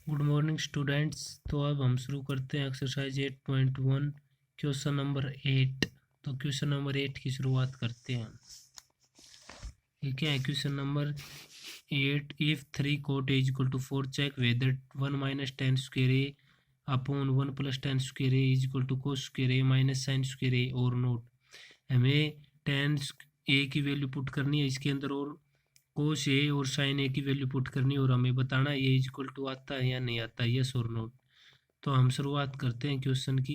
Good morning students. तो अब हम शुरू करते हैं एक्सरसाइज 8.1 क्वेश्चन नंबर 8। तो क्वेश्चन नंबर 8 की शुरुआत करते हैं। ये क्या है? Question number 8, if 3 cot a equal to 4 check whether 1 minus tan square A upon 1 plus tan square A equal to cos square A minus sine square A और not. हमें टेन ए की वैल्यू पुट करनी है इसके अंदर और कोस ए और sign ए की वैल्यू पुट करनी और हमें बताना ये इक्वल टू आता है या नहीं आता, यस और नोट। तो हम शुरुआत करते हैं क्वेश्चन की।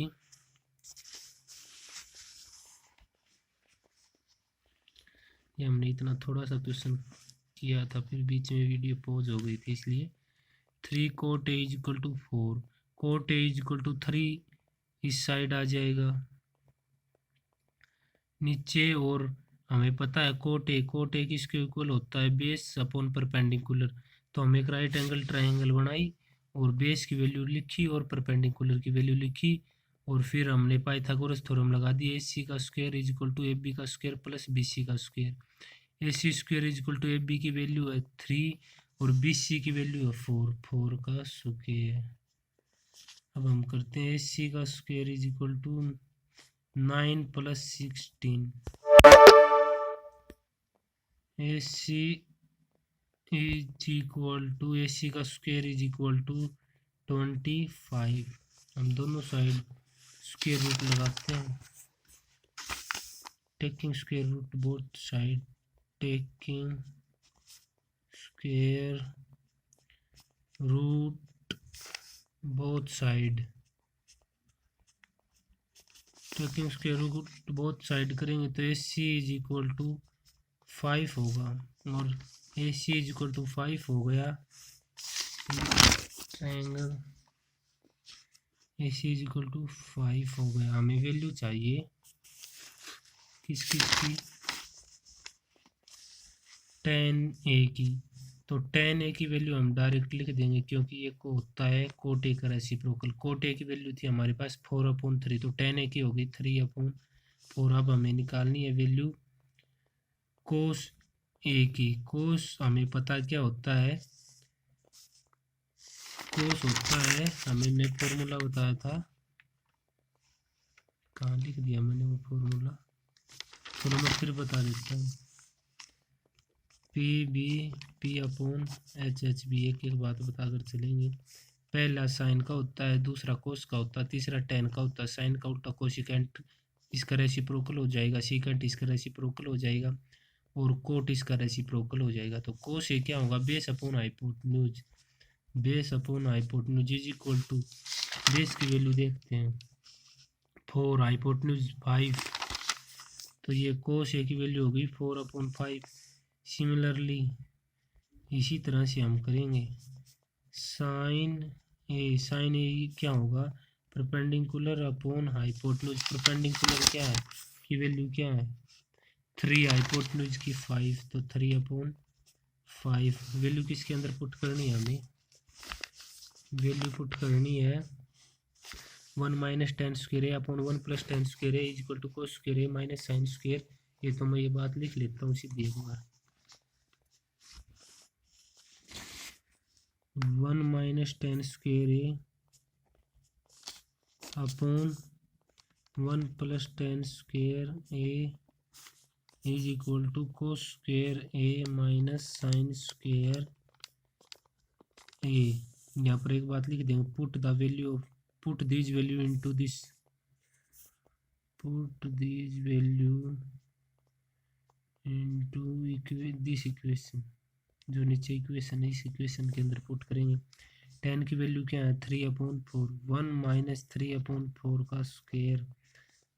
ये हमने इतना थोड़ा सा क्वेश्चन किया था, फिर बीच में वीडियो पॉज हो गई थी, इसलिए 3 cot a equal to 4, cot a equal to 3 इस साइड आ जाएगा नीचे। और हमें पता है कोट ए किसके इक्वल होता है? Base upon perpendicular. तो हम एक राइट एंगल ट्रायंगल बनाई और बेस की वैल्यू लिखी और परपेंडिकुलर की वैल्यू लिखी और फिर हमने पाइथागोरस थ्योरम लगा दिया। ए सी का square is equal to A B का स्क्वायर प्लस बी सी का square. A C square is equal to A B की वैल्यू है 3 और बी सी की वैल्यू है 4 का स्क्वायर। अब हम करते हैं ए सी का square is equal to 9 plus 16। A C is equal to A C का स्क्वायर इज इक्वल टू 25। हम दोनों साइड स्क्वायर रूट लगाते हैं। Taking square root both side, taking square root both side, taking square root both side करेंगे तो A C is equal to 5 होगा और A C is equal to 5 हो गया। Triangle A C is equal to 5 हो गया। हमें value चाहिए किस की? tan a की। तो tan a की वैल्यू हम डायरेक्ट लिख देंगे क्योंकि ये को होता है कोट ए का रेसिप्रोकल। कोट ए की वैल्यू थी हमारे पास 4/3, तो tan a की होगी 3/4। अब हमें निकालनी है वैल्यू कोस ए की। कोस हमें पता क्या होता है? कोस होता है, हमें मैं फॉर्मूला बताया था, कहाँ लिख दिया मैंने वो फॉर्मूला, तो मैं फिर बता देता हूँ। P B P upon H H B. एक एक बात बताकर चलेंगे। पहला साइन का होता है, दूसरा कोस का होता है, तीसरा टेन का होता है। साइन का उल्टा कोसिकेंट इसका रेसिप्रोकल हो जाएगा, सीकेंट इसका रेसिप्रोकल हो जाएगा और कोट इसका रेसिप्रोकल हो जाएगा। तो कोस ये क्या होगा? Base upon hypotenuse. Base upon hypotenuse is equal to, base की वैल्यू देखते हैं 4, हाइपोटेन्यूज 5, तो ये कोस ए की वैल्यू होगी 4/5। सिमिलरली इसी तरह से हम करेंगे साइन ए क्या होगा? Perpendicular upon hypotenuse. परपेंडिकुलर क्या है की वैल्यू क्या है? 3, हाइपोटेन्यूज की 5, तो 3/5। वैल्यू किसके अंदर पुट करनी है? हमें वैल्यू पुट करनी है 1 minus tan square A upon 1 plus tan square A equal to cos square A minus sine square. ये तो मैं ये बात लिख लेता हूँ सीधी एक बार। 1 minus tan square A upon 1 plus tan square A is equal to cos square A minus sine square A. यहाँ पर एक बात लिख देंगे, put the value, put this value into this, put this value into this equation. जो नीचे equation है इस इक्वेशन के अंदर पुट करेंगे। टेन की वैल्यू क्या है? 3/4। 1 माइनस 3/4 का स्क्वेयर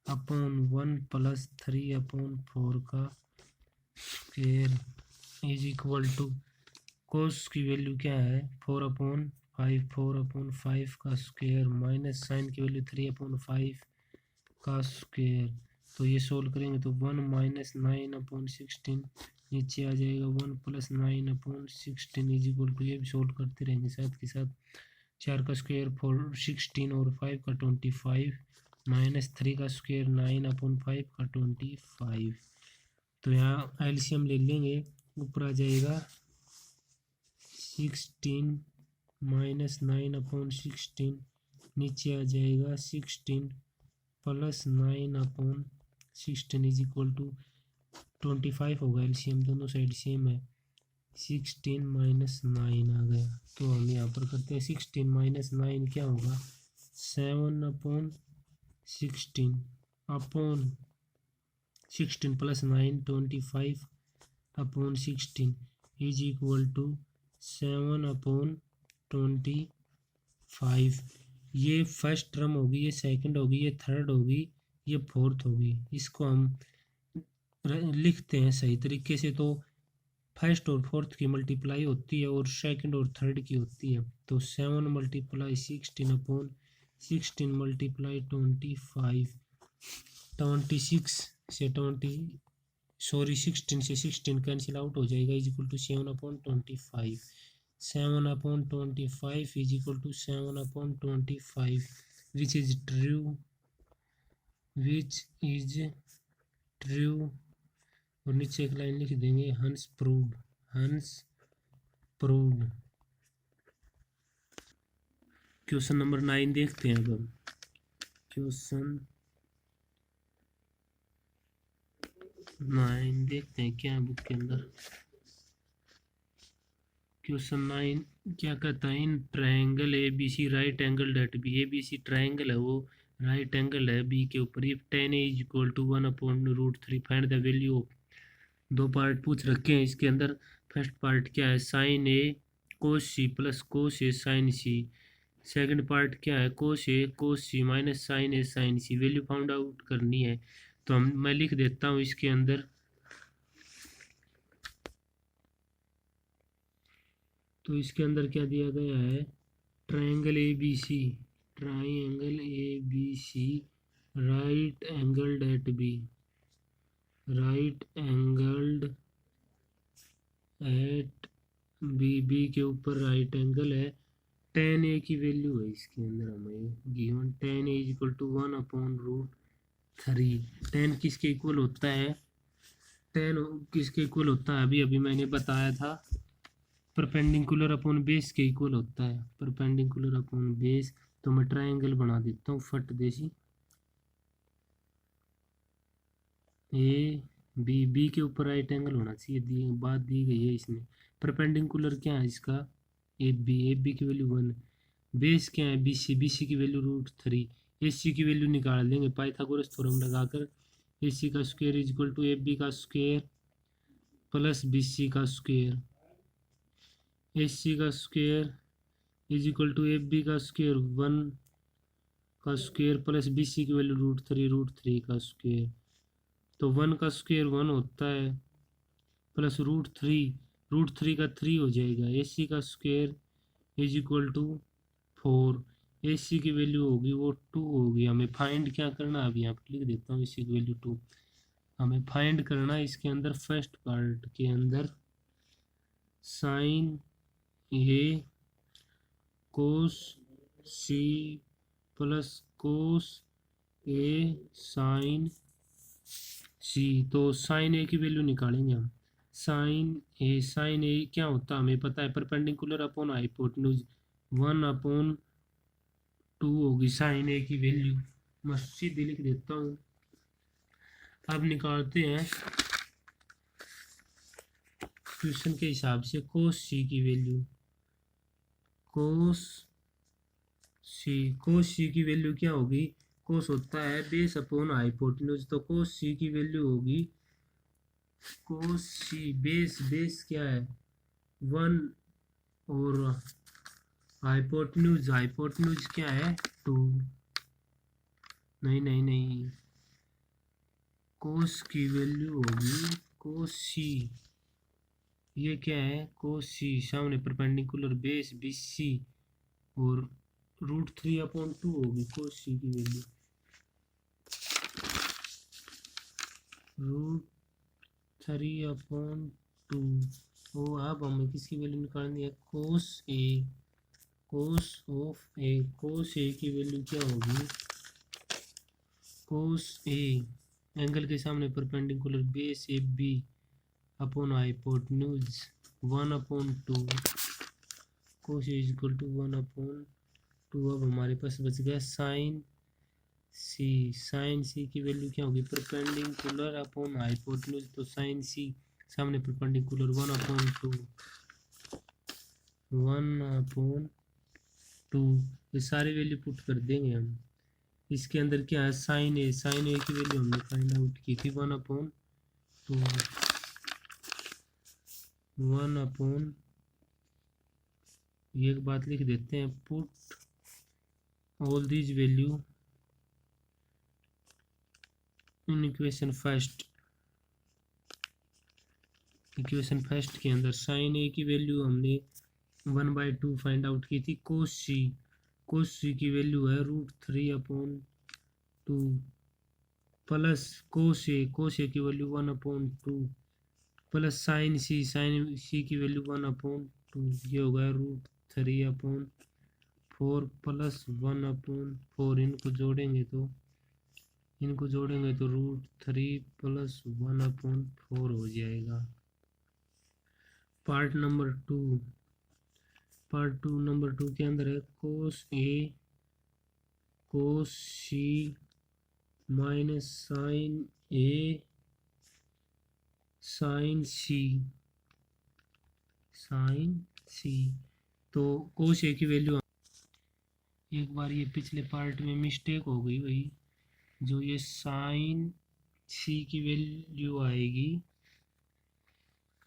अपॉन 1 प्लस 3/4 का स्क्वेयर इज इक्वल टू कोस की वैल्यू क्या है? 4/5, 4/5 का स्क्वेयर माइनस साइन की वैल्यू 3/5 का स्क्वेयर। तो ये सोल्व करेंगे तो 1 माइनस 9/16 नीचे आ जाएगा 1 प्लस 9/16 इज इक्वल टू, ये भी सोल्व करते रहेंगे साथ के साथ। 4 का स्क्वेयर 16 और 5 का 25 माइनस 3 का स्क्वेयर 9/5 का 25। तो यहाँ एलसीएम ले लेंगे, ऊपर आ जाएगा 16 -9/16 नीचे आ जाएगा 16 + 9/16 इज इक्वल टू 25 होगा। एलसीएम दोनों साइड सेम है, 16 - 9 आ गया। तो हम यहाँ पर करते हैं 16 - 9 क्या होगा, 7/16 अपॉन 16 + 9 25/16 इज इक्वल टू 7/25। ये फर्स्ट टर्म होगी, ये सेकंड होगी, ये थर्ड होगी, ये फोर्थ होगी। इसको हम लिखते हैं सही तरीके से। तो फर्स्ट और फोर्थ की मल्टीप्लाई होती है और सेकंड और थर्ड की होती है। तो 7 × 16/16 × 25 26 से 16 से 16 कैंसिल आउट हो जाएगा, is equal to 7/25। 7/25 is equal to 7/25 which is true. और नीचे एक लाइन लिख देंगे हंस प्रूव्ड। क्वेश्चन नंबर 9 देखते हैं। अब हम क्वेश्चन 9 देखते हैं क्या है बुक के अंदर। क्वेश्चन 9 क्या कहता है, in triangle A B C right angle at B. A B C triangle है, वो राइट एंगल है बी के ऊपर। If tan a = 1/√3 find the value of. दो पार्ट पूछ रखे हैं इसके अंदर। फर्स्ट पार्ट क्या है, sin a cos c + cos a sin c। Second part क्या है, cos a cos c - sin a sin c। Value found out करनी है। तो मैं लिख देता हूँ इसके अंदर। तो इसके अंदर क्या दिया गया है, triangle A B C right angled at B. B के ऊपर राइट एंगल है। tan a की वैल्यू है इसके अंदर हमें गिवन, tan a = 1/√3। tan किसके इक्वल होता है, अभी मैंने बताया था, परपेंडिकुलर अपॉन बेस के इक्वल होता है। Perpendicular upon base. तो मैं ट्रायंगल बना देता हूँ फट देसी। ए बी के ऊपर राइट एंगल होना चाहिए, बात दी गई है इसमें। परपेंडिकुलर क्या है इसका, ए बी की वैल्यू 1। बेस क्या है, बी सी की वैल्यू √3। AC की वैल्यू निकाल लेंगे पाइथागोरस थ्योरम लगाकर। AC का square is equal to AB का स्क्वायर प्लस BC का स्क्वायर। AC का square is equal to AB का स्क्वायर 1 का स्क्वायर प्लस BC की वैल्यू √3 का स्क्वायर। तो 1 का स्क्वायर 1 होता है प्लस √3 का 3 हो जाएगा। AC का square is equal to 4। AC की वैल्यू होगी वो 2 होगी। हमें फाइंड क्या करना, अभी यहाँ पर लिख देता हूँ AC की वैल्यू 2। हमें फाइंड करना इसके अंदर फर्स्ट पार्ट के अंदर sin A cos C plus cos A sin C। तो sin A की वैल्यू निकालेंगे हम। sin A क्या होता है हमें पता है, परपेंडिकुलर अपॉन हाइपोटेन्यूज 1/2 होगी sin A की वैल्यू। मैं सीधे लिख देता हूँ। अब निकालते हैं क्वेश्चन के हिसाब से cos C की वैल्यू। cos C की वैल्यू क्या होगी, cos होता है बेस अपॉन हाइपोटेन्यूज। तो cos C की वैल्यू होगी, cos C बेस क्या है 1 और हाइपोटेन्यूज क्या है 2। नहीं cos की वैल्यू होगी cos C। ये क्या है cos C, सामने परपेंडिकुलर बेस BC और √3/2 होगी cos C की वैल्यू। √3/2। और अब हमें किसकी वैल्यू निकालनी है, cos A की वैल्यू क्या होगी, cos A एंगल के सामने perpendicular base AB upon hypotenuse 1/2 cos A equal to 1/2। अब हमारे पास बच गया साइन सी की वैल्यू क्या होगी, परपेंडिकुलर अपॉन हाइपोटेन्यूज, तो साइन सी सामने परपेंडिकुलर 1/2 ये सारी वैल्यू पुट कर देंगे हम। इसके अंदर क्या है, साइन ए की वैल्यू हमने फाइंड आउट की थी 1/2 ये एक बात लिख देते हैं, put all these value in equation first के अंदर। साइन ए की वैल्यू हमने 1/2 फाइंड आउट की थी। कोस सी की वैल्यू है √3/2 प्लस कोस ए की वैल्यू 1/2 प्लस साइन सी की वैल्यू 1/2, ये होगा √3/4 प्लस 1/4। इनको जोड़ेंगे तो √3 प्लस 1/4 हो जाएगा। पार्ट नंबर टू के अंदर है कोस सी माइनस साइन सी। तो कोस ए की वैल्यू, एक बार ये पिछले पार्ट में मिस्टेक हो गई भाई, जो ये साइन सी की वैल्यू आएगी,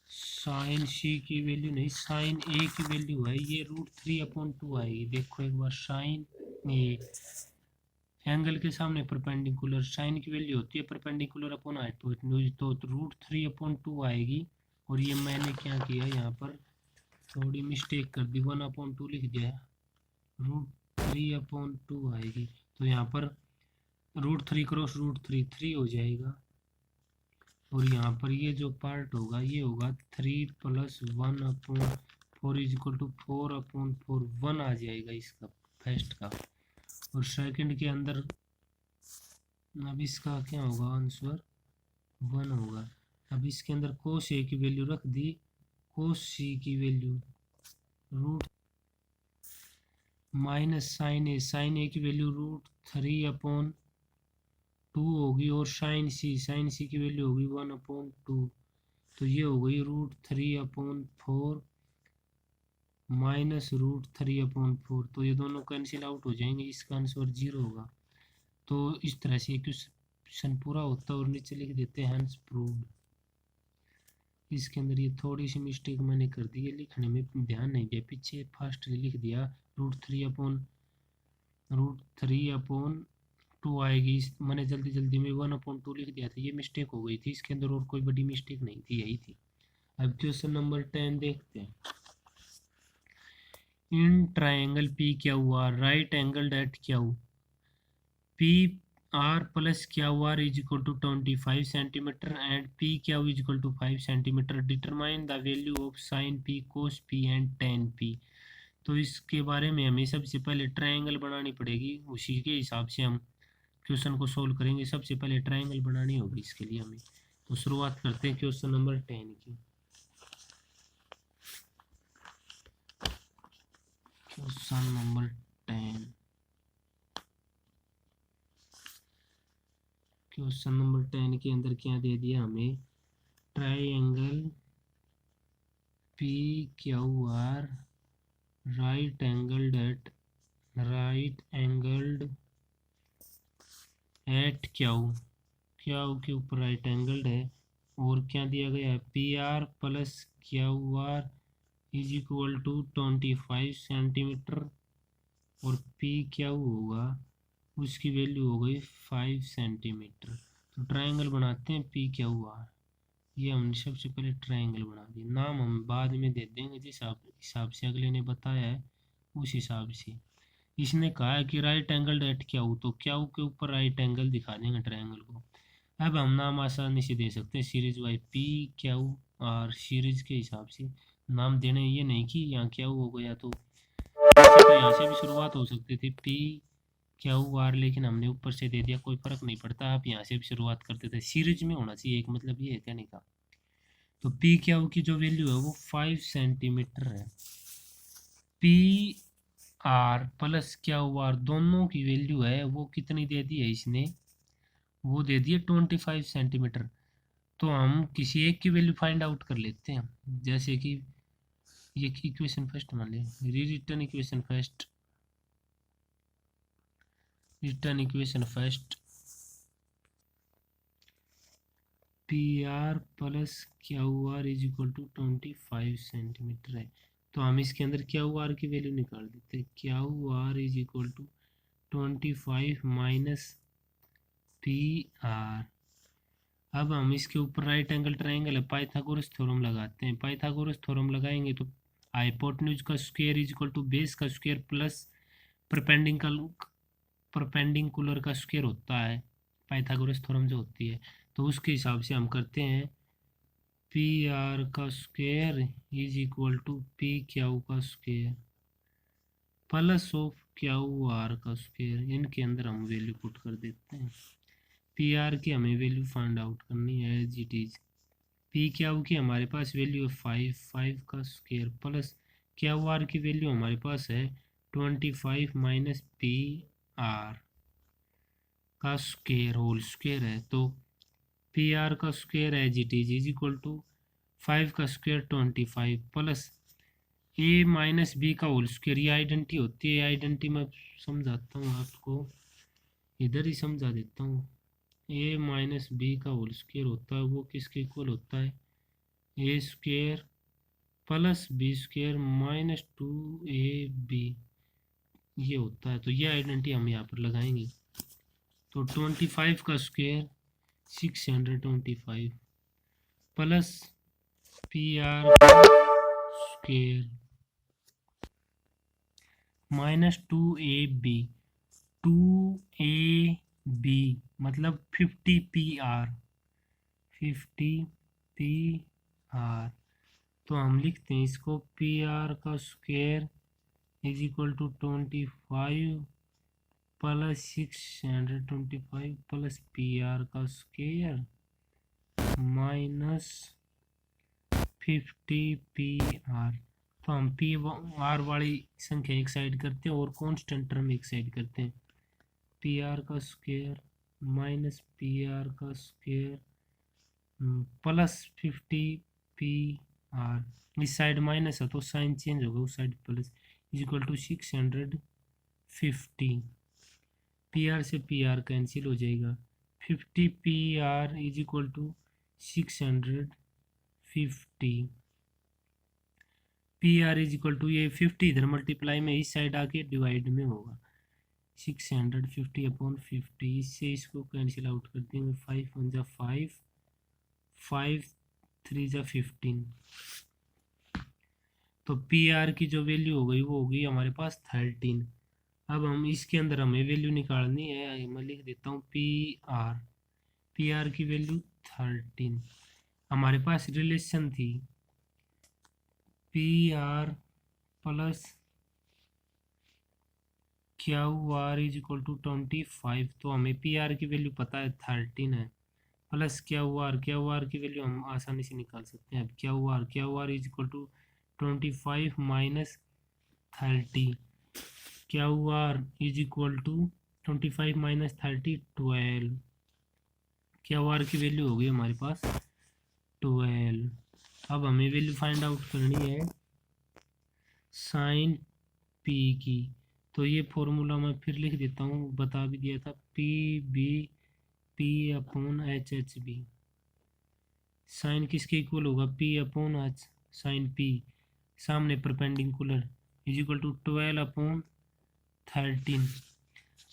साइन सी की वैल्यू नहीं, साइन ए की वैल्यू है ये √3/2 आएगी। देखो एक बार, साइन ए एंगल के सामने परपेंडिकुलर, साइन की वैल्यू होती है परपेंडिकुलर अपॉन हाइपोटेन्यूज, तो √3/2 आएगी। और ये मैंने क्या किया, यहाँ पर थोड़ी मिस्टेक कर दी, 1/2 लिख दिया, √3/2 आएगी। तो यहाँ पर √3 क्रॉस √3 हो जाएगा। और यहाँ पर ये जो पार्ट होगा ये होगा 3 प्लस 1/4 इक्वल टू 4/4 1 आ जाएगा इसका फर्स्ट का। और सेकंड के अंदर अब इसका क्या होगा, आंसर 1 होगा। अब इसके अंदर कोस ए की वैल्यू रख दी, कोस सी की वैल्यू माइनस साइन ए की वैल्यू √3/2 होगी। और साइन सी की वैल्यू होगी 1/2, तो ये हो गई √3/4 माइनस √3/4। तो ये दोनों कैंसिल आउट हो जाएंगे, इसका आंसर 0 होगा। तो इस तरह से क्वेश्चन पूरा होता है और नीचे लिख देते हैं हेंस प्रूव्ड। इसके अंदर ये थोड़ी सी मिस्टेक मैंने कर दी है, लिखने में ध्यान नहीं दिया, पीछे फास्ट लिख दिया, √3/2 आएगी, मैंने जल्दी में 1/2 लिख दिया था, ये मिस्टेक हो गई थी। इसके अंदर और कोई बड़ी मिस्टेक नहीं थी, यही थी। अब क्वेश्चन नंबर 10 देखते हैं। In triangle P Q R right angle at Q P R plus Q R is equal to 25 centimetre and P Q is equal to 5 centimetre. Determine the value of sine P cos P and tan P. तो इसके बारे में हमें सबसे पहले triangle बनानी पड़ेगी, उसी के हिसाब से हम क्वेश्चन को सोल्व करेंगे। सबसे पहले ट्राइंगल बनानी होगी इसके लिए हमें। तो शुरुआत करते हैं क्वेश्चन नंबर 10 की। क्वेश्चन नंबर 10, क्वेश्चन नंबर 10 के अंदर क्या दे दिया हमें, triangle P Q R right angled eight Q के ऊपर राइट एंगल्ड है। और क्या दिया गया है, P R plus Q R is equal to 25 centimetre और पी क्यू होगा, उसकी वैल्यू हो गई 5 सेंटीमीटर। तो ट्राइंगल बनाते हैं पी क्यू आर। ये हमने सबसे पहले ट्राइंगल बना दिया, नाम हम बाद में दे देंगे जिस हिसाब से अगले ने बताया है उस हिसाब से। इसने कहा है कि राइट एंगल एट क्यू, तो क्यू के ऊपर राइट एंगल दिखा देंगे ट्राइंगल को। अब हम नाम आसानी से दे सकते हैं series Y P Q R, series के हिसाब से नाम देने, ये नहीं कि यहाँ क्यू हो गया तो यहाँ से भी शुरुआत हो सकती थी पी क्यू आर, लेकिन हमने ऊपर से दे दिया, कोई फर्क नहीं पड़ता। आप यहाँ से भी शुरुआत करते थे, सीरीज में होना चाहिए, एक मतलब ये है कहने का। तो पी क्यू की जो वैल्यू है वो 5 सेंटीमीटर है। P R plus Q are दोनों की वैल्यू है वो कितनी दे दी है इसने, वो दे दी है 25 सेंटीमीटर। तो हम किसी एक की वैल्यू फाइंड आउट कर लेते हैं, जैसे कि ये इक्वेशन फर्स्ट मान लें, return equation first, return equation first P R plus Q R is equal to 25 centimetre है। तो हम इसके अंदर क्यू आर की वैल्यू निकाल देते हैं, Q R is equal to 25 minus P R. अब हम इसके ऊपर राइट एंगल ट्राइंगल है, पाइथागोरस थ्योरम लगाते हैं। पाइथागोरस थ्योरम लगाएंगे तो हाइपोटेन्यूज का square is equal to base का स्क्वायर प्लस परपेंडिकुलर का स्क्वायर होता है, पाइथागोरस थ्योरम जो होती है। तो उसके हिसाब से हम करते हैं पी आर का square is equal to P Q का square plus of Q R का स्क्वायर। इनके अंदर हम वैल्यू पुट कर देते हैं। पी आर की हमें वैल्यू फाइंड आउट करनी है as it is. P Q की हमारे पास वैल्यू है 5 का स्क्वायर प्लस क्यू आर की वैल्यू हमारे पास है 25 माइनस पी आर का स्क्वायर होल स्क्वायर है। तो पी आर का square as it is equal to 5 का square 25 plus A minus B का होल स्क्वायर। ये आइडेंटिटी होती है, आइडेंटिटी मैं समझाता हूँ आपको, इधर ही समझा देता हूँ। ए माइनस बी का होल स्क्वायर होता है वो किसके इक्वल होता है, A square plus B square minus 2ab ये होता है। तो ये आइडेंटिटी हम यहाँ पर लगाएंगे। तो 25 का square 625 plus P are square minus 2ab, 2ab मतलब 50 पी आर, 50 पी आर। तो हम लिखते हैं इसको पी आर का square is equal to 25 plus 625 plus P R का स्क्वायर माइनस 50 पी आर। तो हम पी आर वाली संख्या एक साइड करते हैं और कांस्टेंट टर्म एक साइड करते हैं। पी आर का स्क्वायर माइनस पी आर का स्क्वायर प्लस 50 पी आर। इस साइड माइनस है तो साइन चेंज होगा, उस side plus is equal to 650। P R से पी आर कैंसिल हो जाएगा, 50 P R is equal to 650। P R is equal to ये 50 इधर मल्टीप्लाई में इस साइड आके डिवाइड में होगा, 650 अपॉन 50। इससे इसको कैंसिल आउट कर देंगे, 5 1 जा 5, 5 3 जा 15। तो पी आर की जो वैल्यू हो गई वो होगी हमारे पास 13। अब हम इसके अंदर हमें वैल्यू निकालनी है, मैं लिख देता हूँ पी आर की वैल्यू 13। हमारे पास रिलेशन थी P R plus Q R is equal to 25। तो हमें पी आर की वैल्यू पता है 13 है, प्लस क्यू आर की वैल्यू हम आसानी से निकाल सकते हैं। अब Q R is equal to 25 minus 30, Q R is equal to 25 minus 30 12। Q R की वैल्यू होगी हमारे पास 12। अब हमें वैल्यू फाइंड आउट करनी है साइन पी की। तो ये फॉर्मूला मैं फिर लिख देता हूँ, बता भी दिया था, P B P upon H H B. Sine किसके इक्वल होगा, P upon H sine P, सामने perpendicular is equal to 12 upon 13।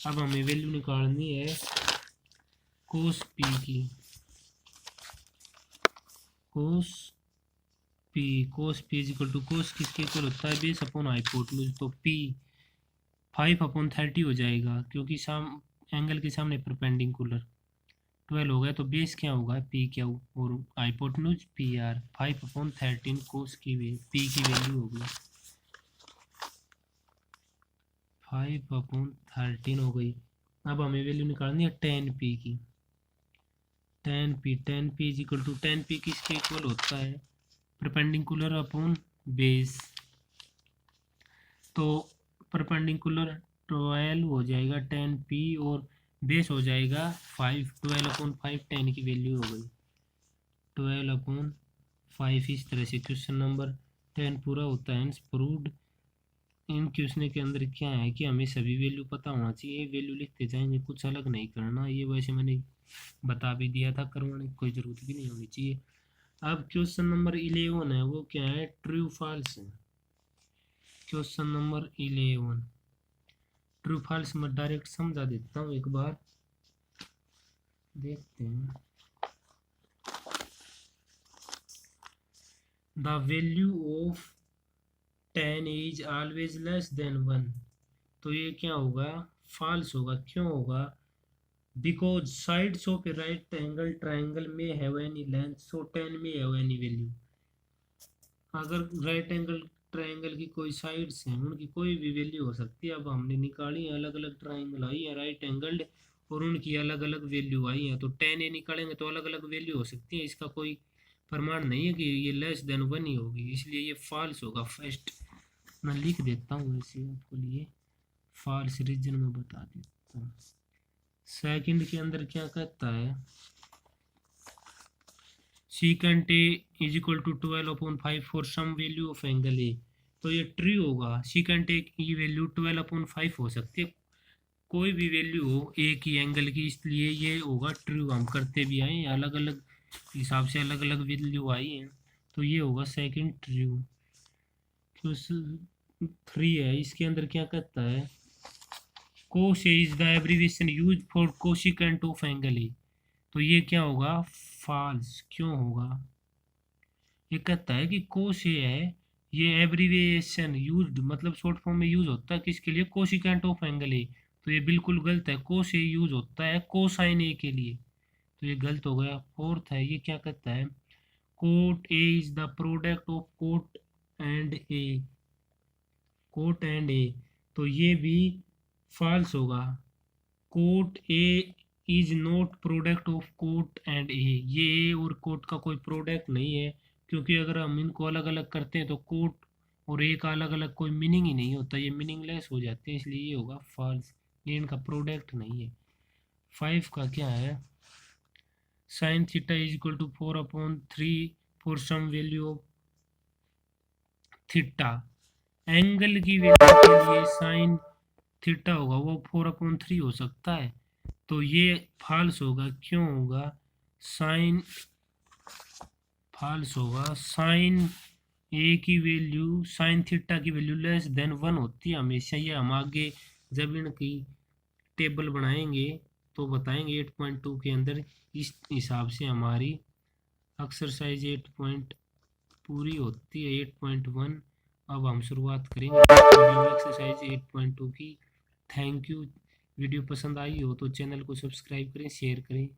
अब हमें वैल्यू निकालनी है कोस पी की। Cos P is equal to cos किसके इक्वल होता है, बेस अपॉन हाइपोटेन्यूज। तो पी 5 अपॉन 30 हो जाएगा क्योंकि एंगल के सामने परपेंडिकुलर 12 हो गया, तो बेस क्या होगा पी क्यू और हाइपोटेन्यूज पी आर। 5 अपॉन 13 कोस की पी की वैल्यू होगी 5 अपॉन 13 हो गई। अब हमें वैल्यू निकालनी है 10 पी की। 10 P is equal to 10 P किसके इक्वल होता है, परपेंडिकुलर अपॉन बेस। तो परपेंडिकुलर 12 हो जाएगा 10p और बेस हो जाएगा 5, 12/5 10 की वैल्यू हो गई 12/5। इस तरह से क्वेश्चन नंबर 10 पूरा होता है। प्रूव्ड। इन क्वेश्चन के अंदर क्या है कि हमें सभी वैल्यू पता होना चाहिए, वैल्यू लिखते जाएंगे, कुछ अलग नहीं करना। ये वैसे मैंने बता भी दिया था, करवाने की कोई ज़रूरत भी नहीं होनी चाहिए। अब क्वेश्चन नंबर 11 है, वो क्या है, ट्रू फॉल्स है। क्वेश्चन नंबर 11 ट्रू फॉल्स मैं डायरेक्ट समझा देता हूँ, एक बार देखते हैं। The value of 10 is always less than 1। तो ये क्या होगा, फॉल्स होगा। क्यों होगा, because sides of A right angle triangle में हैव एनी लेंथ, सो 10 में हैव एनी वैल्यू। अगर राइट एंगल ट्राइंगल की कोई साइड्स हैं, उनकी कोई भी वैल्यू हो सकती है। अब हमने निकाली है, अलग अलग ट्राइंगल आई है राइट एंगल्ड और उनकी अलग अलग वैल्यू आई है, तो 10 निकालेंगे तो अलग अलग वैल्यू हो सकती है। इसका कोई प्रमाण नहीं है कि ये लेस देन 1 ही होगी, इसलिए ये फॉल्स होगा। फर्स्ट मैं लिख देता हूँ वैसे आपको लिए, फॉल्स रीजन में बता देता हूँ। सेकंड के अंदर क्या कहता है, secant A is equal to 12/5 for some value of angle A. तो ये ट्रू होगा, सीकेंट ए की वैल्यू 12/5 हो सकती है, कोई भी वैल्यू हो ए की एंगल की, इसलिए ये होगा ट्रू। हम करते भी आए, अलग अलग हिसाब से अलग अलग वैल्यू आई हैं, तो ये होगा सेकंड ट्रू। क्वेश्चन 3 है, इसके अंदर क्या कहता है, cos is the abbreviation use for cosecant of angle A. तो ये क्या होगा, फॉल्स। क्यों होगा, ये कहता है कि कोस ए है, ये एब्रीविएशन यूज्ड मतलब शॉर्ट फॉर्म में यूज होता है किसके लिए, कोसिकेंट ऑफ एंगल ए। तो ये बिल्कुल गलत है, कोस ए यूज होता है कोसाइन ए के लिए, तो ये गलत हो गया। फोर्थ है, ये क्या कहता है, cot A is the product of cot and A, cot and A, तो ये भी फॉल्स होगा। Cot A is not product of cot and A, ये ए और कोट का कोई प्रोडक्ट नहीं है, क्योंकि अगर हम इनको अलग अलग करते हैं तो कोट और ए का अलग अलग कोई मीनिंग ही नहीं होता, ये मीनिंगलेस हो जाते हैं, इसलिए ये होगा फॉल्स, ये इनका प्रोडक्ट नहीं है। 5 का क्या है, sine theta is equal to 4/3 for some value of theta. Angle की वैल्यू के लिए साइन थीटा होगा वो 4/3 हो सकता है, तो ये फॉल्स होगा। क्यों होगा, साइन फॉल्स होगा, साइन ए की वैल्यू, साइन थीटा की वैल्यू लेस देन 1 होती है हमेशा। ये हम आगे जब इनकी टेबल बनाएंगे तो बताएंगे 8.2 के अंदर, इस हिसाब से हमारी एक्सरसाइज 8 पॉइंट पूरी होती है। 8.1 अब हम शुरुआत करेंगे एक्सरसाइज 8.2 की। Thank you. वीडियो पसंद आई हो तो चैनल को सब्सक्राइब करें, शेयर करें।